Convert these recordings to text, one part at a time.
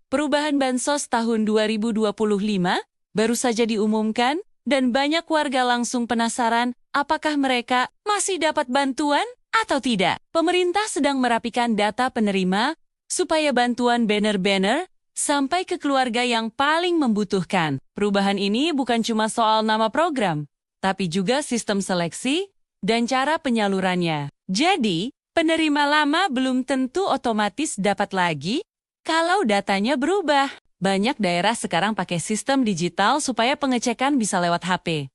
Perubahan Bansos tahun 2025 baru saja diumumkan dan banyak warga langsung penasaran apakah mereka masih dapat bantuan atau tidak. Pemerintah sedang merapikan data penerima supaya bantuan banner-banner sampai ke keluarga yang paling membutuhkan. Perubahan ini bukan cuma soal nama program, tapi juga sistem seleksi dan cara penyalurannya. Jadi, penerima lama belum tentu otomatis dapat lagi kalau datanya berubah. Banyak daerah sekarang pakai sistem digital supaya pengecekan bisa lewat HP.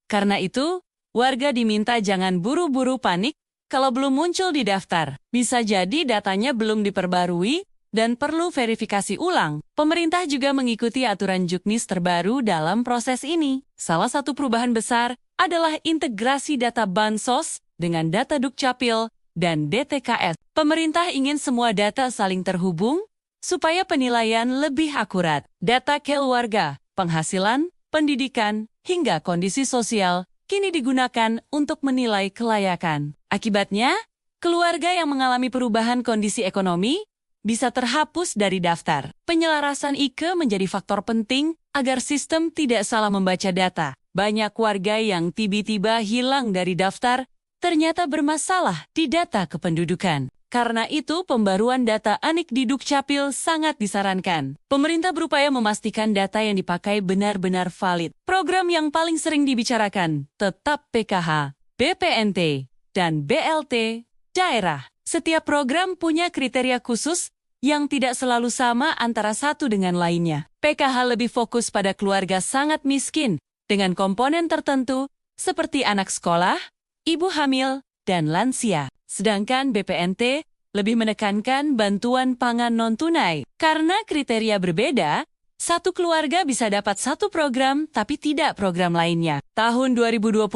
Karena itu, warga diminta jangan buru-buru panik kalau belum muncul di daftar. Bisa jadi datanya belum diperbarui dan perlu verifikasi ulang. Pemerintah juga mengikuti aturan Juknis terbaru dalam proses ini. Salah satu perubahan besar adalah integrasi data Bansos dengan data Dukcapil dan DTKS. Pemerintah ingin semua data saling terhubung supaya penilaian lebih akurat. Data keluarga, penghasilan, pendidikan, hingga kondisi sosial kini digunakan untuk menilai kelayakan. Akibatnya, keluarga yang mengalami perubahan kondisi ekonomi bisa terhapus dari daftar. Penyelarasan IKE menjadi faktor penting agar sistem tidak salah membaca data. Banyak warga yang tiba-tiba hilang dari daftar ternyata bermasalah di data kependudukan. Karena itu, pembaruan data ANIK di Dukcapil sangat disarankan. Pemerintah berupaya memastikan data yang dipakai benar-benar valid. Program yang paling sering dibicarakan tetap PKH, BPNT, dan BLT daerah. Setiap program punya kriteria khusus yang tidak selalu sama antara satu dengan lainnya. PKH lebih fokus pada keluarga sangat miskin dengan komponen tertentu seperti anak sekolah, ibu hamil, dan lansia. Sedangkan BPNT lebih menekankan bantuan pangan non-tunai. Karena kriteria berbeda, satu keluarga bisa dapat satu program tapi tidak program lainnya. Tahun 2025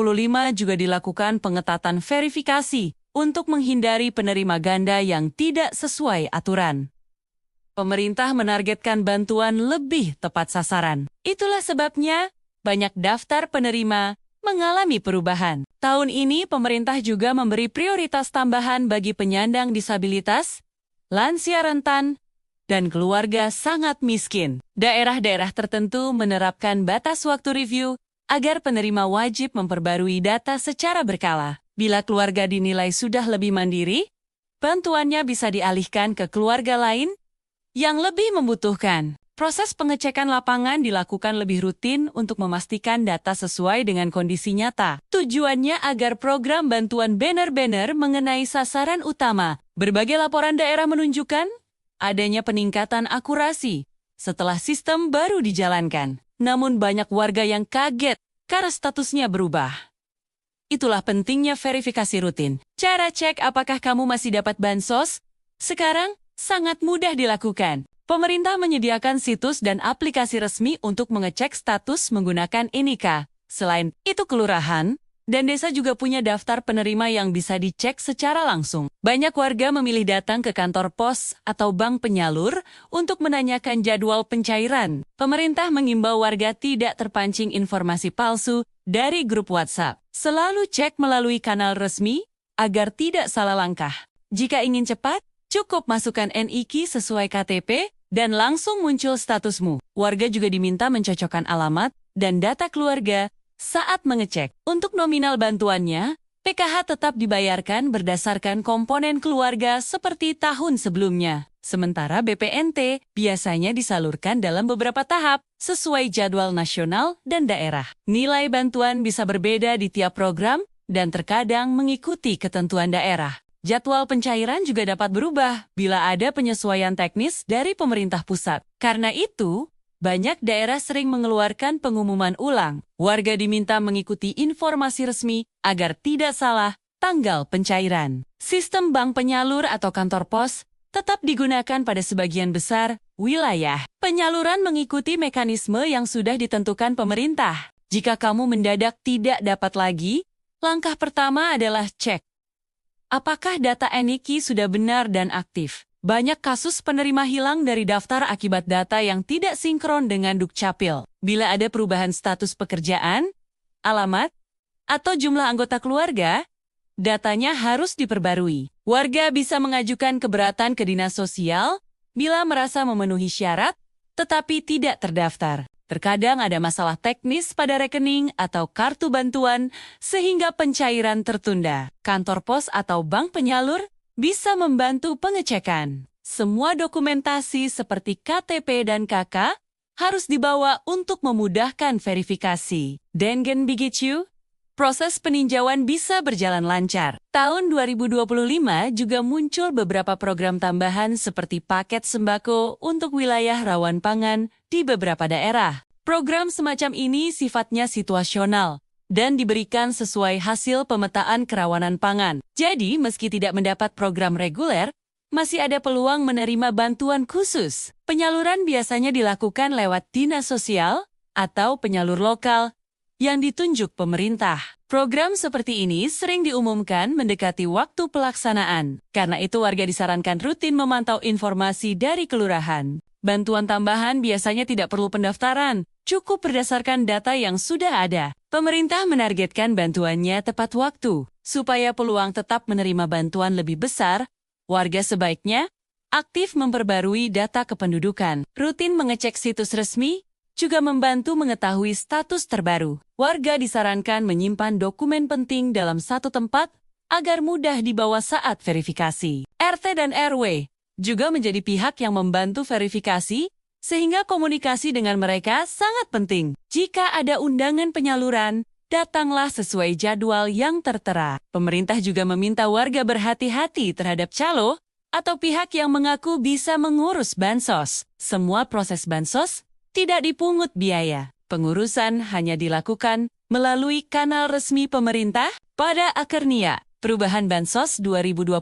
juga dilakukan pengetatan verifikasi untuk menghindari penerima ganda yang tidak sesuai aturan. Pemerintah menargetkan bantuan lebih tepat sasaran. Itulah sebabnya banyak daftar penerima mengalami perubahan. Tahun ini pemerintah juga memberi prioritas tambahan bagi penyandang disabilitas, lansia rentan, dan keluarga sangat miskin. Daerah-daerah tertentu menerapkan batas waktu review agar penerima wajib memperbarui data secara berkala. Bila keluarga dinilai sudah lebih mandiri, bantuannya bisa dialihkan ke keluarga lain yang lebih membutuhkan. Proses pengecekan lapangan dilakukan lebih rutin untuk memastikan data sesuai dengan kondisi nyata. Tujuannya agar program bantuan banner-banner mengenai sasaran utama. Berbagai laporan daerah menunjukkan adanya peningkatan akurasi setelah sistem baru dijalankan. Namun banyak warga yang kaget karena statusnya berubah. Itulah pentingnya verifikasi rutin. Cara cek apakah kamu masih dapat bansos sekarang sangat mudah dilakukan. Pemerintah menyediakan situs dan aplikasi resmi untuk mengecek status menggunakan NIK. Selain itu, kelurahan dan desa juga punya daftar penerima yang bisa dicek secara langsung. Banyak warga memilih datang ke kantor pos atau bank penyalur untuk menanyakan jadwal pencairan. Pemerintah mengimbau warga tidak terpancing informasi palsu dari grup WhatsApp. Selalu cek melalui kanal resmi agar tidak salah langkah. Jika ingin cepat, cukup masukkan NIK sesuai KTP dan langsung muncul statusmu. Warga juga diminta mencocokkan alamat dan data keluarga saat mengecek. Untuk nominal bantuannya, PKH tetap dibayarkan berdasarkan komponen keluarga seperti tahun sebelumnya. Sementara BPNT biasanya disalurkan dalam beberapa tahap sesuai jadwal nasional dan daerah. Nilai bantuan bisa berbeda di tiap program dan terkadang mengikuti ketentuan daerah. Jadwal pencairan juga dapat berubah bila ada penyesuaian teknis dari pemerintah pusat. Karena itu, banyak daerah sering mengeluarkan pengumuman ulang. Warga diminta mengikuti informasi resmi agar tidak salah tanggal pencairan. Sistem bank penyalur atau kantor pos tetap digunakan pada sebagian besar wilayah. Penyaluran mengikuti mekanisme yang sudah ditentukan pemerintah. Jika kamu mendadak tidak dapat lagi, langkah pertama adalah cek apakah data NIK sudah benar dan aktif. Banyak kasus penerima hilang dari daftar akibat data yang tidak sinkron dengan Dukcapil. Bila ada perubahan status pekerjaan, alamat, atau jumlah anggota keluarga, datanya harus diperbarui. Warga bisa mengajukan keberatan ke Dinas Sosial bila merasa memenuhi syarat, tetapi tidak terdaftar. Terkadang ada masalah teknis pada rekening atau kartu bantuan sehingga pencairan tertunda. Kantor pos atau bank penyalur bisa membantu pengecekan. Semua dokumentasi seperti KTP dan KK harus dibawa untuk memudahkan verifikasi. Dengan begitu, proses peninjauan bisa berjalan lancar. Tahun 2025 juga muncul beberapa program tambahan seperti paket sembako untuk wilayah rawan pangan di beberapa daerah. Program semacam ini sifatnya situasional dan diberikan sesuai hasil pemetaan kerawanan pangan. Jadi, meski tidak mendapat program reguler, masih ada peluang menerima bantuan khusus. Penyaluran biasanya dilakukan lewat dinas sosial atau penyalur lokal yang ditunjuk pemerintah. Program seperti ini sering diumumkan mendekati waktu pelaksanaan. Karena itu warga disarankan rutin memantau informasi dari kelurahan. Bantuan tambahan biasanya tidak perlu pendaftaran, cukup berdasarkan data yang sudah ada. Pemerintah menargetkan bantuannya tepat waktu. Supaya peluang tetap menerima bantuan lebih besar, warga sebaiknya aktif memperbarui data kependudukan, rutin mengecek situs resmi, juga membantu mengetahui status terbaru. Warga disarankan menyimpan dokumen penting dalam satu tempat agar mudah dibawa saat verifikasi. RT dan RW juga menjadi pihak yang membantu verifikasi, sehingga komunikasi dengan mereka sangat penting. Jika ada undangan penyaluran, datanglah sesuai jadwal yang tertera. Pemerintah juga meminta warga berhati-hati terhadap calo atau pihak yang mengaku bisa mengurus bansos. Semua proses bansos tidak dipungut biaya. Pengurusan hanya dilakukan melalui kanal resmi pemerintah. Pada akhirnya, perubahan bansos 2025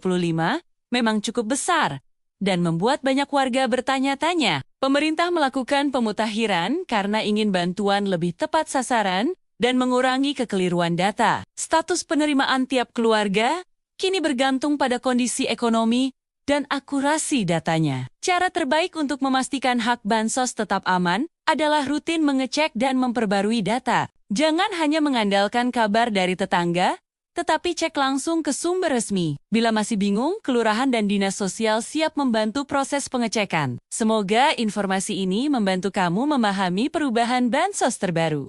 memang cukup besar dan membuat banyak warga bertanya-tanya. Pemerintah melakukan pemutakhiran karena ingin bantuan lebih tepat sasaran dan mengurangi kekeliruan data. Status penerimaan tiap keluarga kini bergantung pada kondisi ekonomi dan akurasi datanya. Cara terbaik untuk memastikan hak bansos tetap aman adalah rutin mengecek dan memperbarui data. Jangan hanya mengandalkan kabar dari tetangga, tetapi cek langsung ke sumber resmi. Bila masih bingung, kelurahan dan dinas sosial siap membantu proses pengecekan. Semoga informasi ini membantu kamu memahami perubahan bansos terbaru.